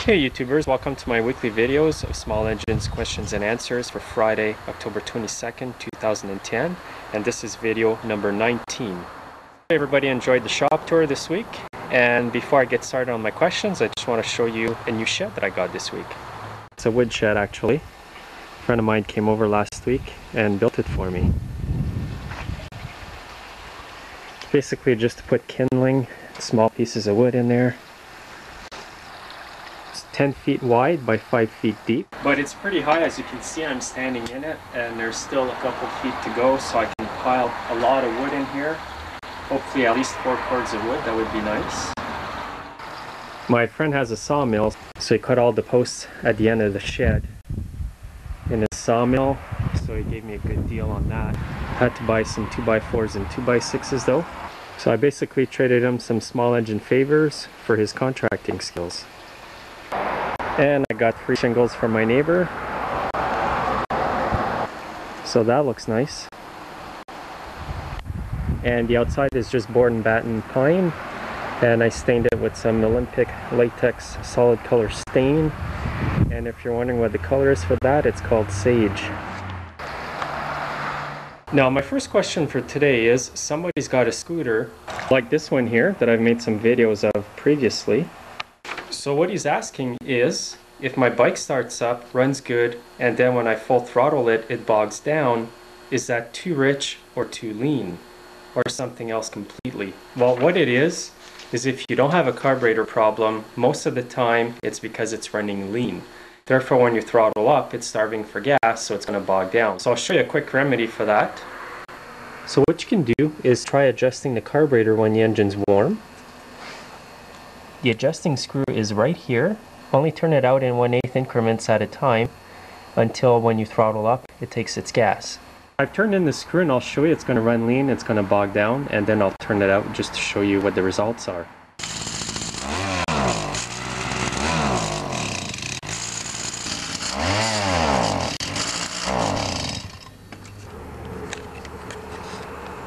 Hey YouTubers, welcome to my weekly videos of small engines questions and answers for Friday, October 22nd, 2010, and this is video number 19. Everybody enjoyed the shop tour this week, and before I get started on my questions, I just want to show you a new shed that I got this week. It's a wood shed actually. A friend of mine came over last week and built it for me. Basically just to put kindling, small pieces of wood in there. 10 feet wide by 5 feet deep, but it's pretty high. As you can see, I'm standing in it and there's still a couple feet to go, so I can pile a lot of wood in here. Hopefully at least 4 cords of wood. That would be nice. My friend has a sawmill, so he cut all the posts at the end of the shed in his sawmill, so he gave me a good deal on that. Had to buy some 2x4s and 2x6s though, so I basically traded him some small engine favors for his contracting skills. And I got free shingles from my neighbor, so that looks nice. And the outside is just board and batten pine, and I stained it with some Olympic latex solid color stain. And if you're wondering what the color is for that, it's called sage. Now my first question for today is, somebody's got a scooter like this one here that I've made some videos of previously. So what he's asking is, if my bike starts up, runs good, and then when I full throttle it, it bogs down, is that too rich or too lean? Or something else completely? Well, what it is if you don't have a carburetor problem, most of the time it's because it's running lean. Therefore, when you throttle up, it's starving for gas, so it's going to bog down. So I'll show you a quick remedy for that. So what you can do is try adjusting the carburetor when the engine's warm. The adjusting screw is right here. Only turn it out in 1/8 increments at a time until when you throttle up, it takes its gas. I've turned in the screw and I'll show you it's going to run lean, it's going to bog down, and then I'll turn it out just to show you what the results are.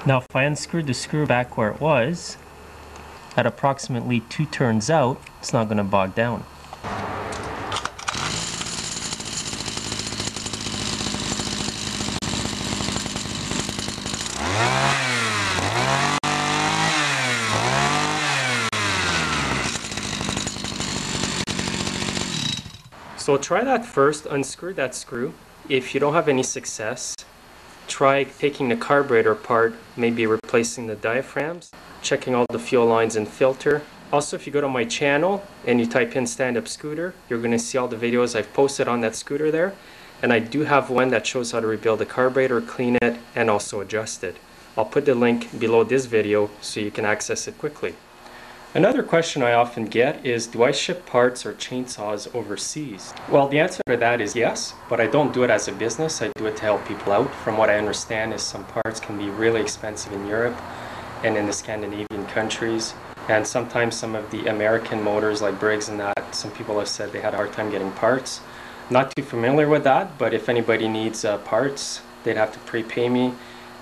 Now if I unscrewed the screw back where it was, at approximately 2 turns out, it's not going to bog down. So try that first, unscrew that screw. If you don't have any success, try taking the carburetor apart, maybe replacing the diaphragms, checking all the fuel lines and filter. Also, if you go to my channel and you type in stand-up scooter, you're going to see all the videos I've posted on that scooter there. And I do have one that shows how to rebuild the carburetor, clean it, and also adjust it. I'll put the link below this video so you can access it quickly. Another question I often get is, do I ship parts or chainsaws overseas? Well, the answer to that is yes, but I don't do it as a business. I do it to help people out. From what I understand is some parts can be really expensive in Europe and in the Scandinavian countries. And sometimes some of the American motors like Briggs and that, some people have said they had a hard time getting parts. Not too familiar with that, but if anybody needs parts, they'd have to prepay me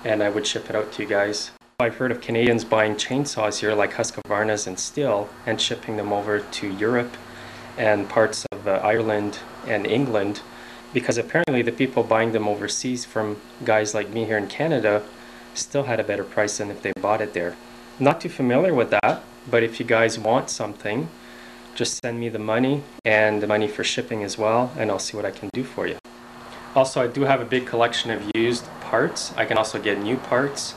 and I would ship it out to you guys. I've heard of Canadians buying chainsaws here like Husqvarna's and Stihl and shipping them over to Europe and parts of Ireland and England, because apparently the people buying them overseas from guys like me here in Canada still had a better price than if they bought it there. Not too familiar with that, but if you guys want something, just send me the money and the money for shipping as well, and I'll see what I can do for you. Also, I do have a big collection of used parts. I can also get new parts.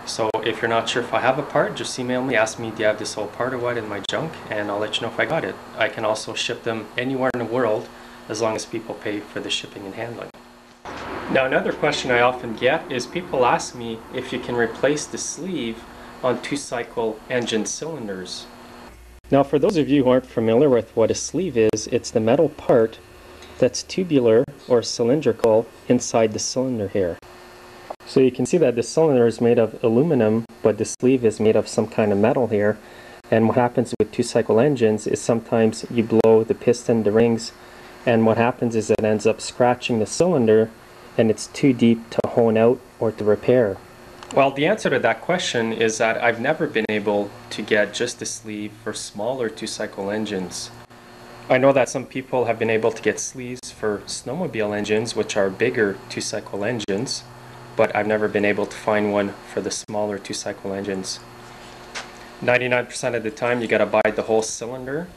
So if you're not sure if I have a part, just email me, ask me, do you have this old part or what in my junk, and I'll let you know if I got it. I can also ship them anywhere in the world as long as people pay for the shipping and handling. Now another question I often get is people ask me if you can replace the sleeve on 2-cycle engine cylinders. Now for those of you who aren't familiar with what a sleeve is, it's the metal part that's tubular or cylindrical inside the cylinder here. So you can see that the cylinder is made of aluminum, but the sleeve is made of some kind of metal here. And what happens with 2-cycle engines is sometimes you blow the piston, the rings, and what happens is it ends up scratching the cylinder and it's too deep to hone out or to repair. Well, the answer to that question is that I've never been able to get just a sleeve for smaller 2-cycle engines. I know that some people have been able to get sleeves for snowmobile engines, which are bigger two-cycle engines, but I've never been able to find one for the smaller two-cycle engines. 99% of the time you gotta buy the whole cylinder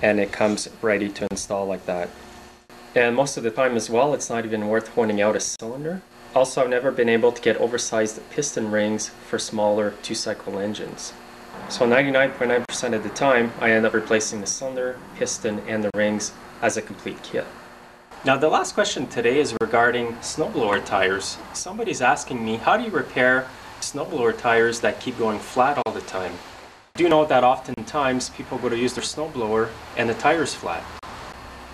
and it comes ready to install like that. And most of the time as well, it's not even worth horning out a cylinder. Also, I've never been able to get oversized piston rings for smaller two-cycle engines. So 99.9% of the time, I end up replacing the cylinder, piston, and the rings as a complete kit. Now the last question today is regarding snowblower tires. Somebody's asking me, how do you repair snowblower tires that keep going flat all the time? I do know that oftentimes people go to use their snowblower and the tire's flat.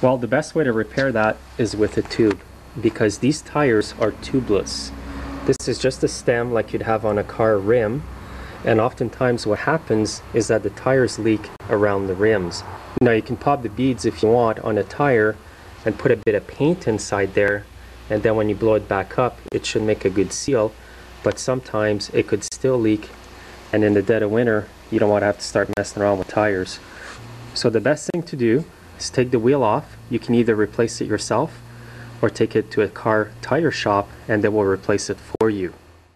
Well, the best way to repair that is with a tube, because these tires are tubeless. This is just a stem like you'd have on a car rim, and oftentimes what happens is that the tires leak around the rims. Now you can pop the beads if you want on a tire and put a bit of paint inside there, and then when you blow it back up it should make a good seal, but sometimes it could still leak, and in the dead of winter you don't want to have to start messing around with tires. So the best thing to do is take the wheel off. You can either replace it yourself or take it to a car tire shop and they will replace it for you.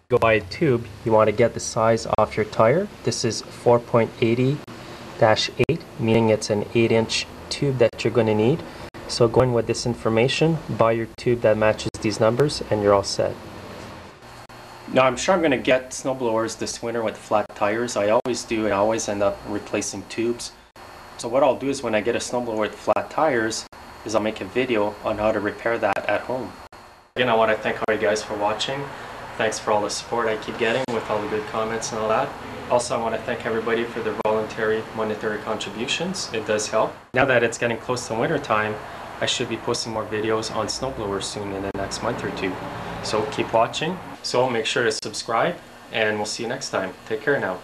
Go buy a tube, you want to get the size off your tire. This is 4.80-8, meaning it's an 8-inch tube that you're going to need. So go in with this information, buy your tube that matches these numbers, and you're all set. Now I'm sure I'm going to get snowblowers this winter with flat tires. I always do, and I always end up replacing tubes. So what I'll do is when I get a snowblower with flat tires, is I'll make a video on how to repair that at home. Again, I want to thank all you guys for watching. Thanks for all the support I keep getting with all the good comments and all that. Also, I want to thank everybody for their voluntary monetary contributions. It does help. Now that it's getting close to winter time, I should be posting more videos on snowblowers soon in the next month or two. So keep watching. So make sure to subscribe, and we'll see you next time. Take care now.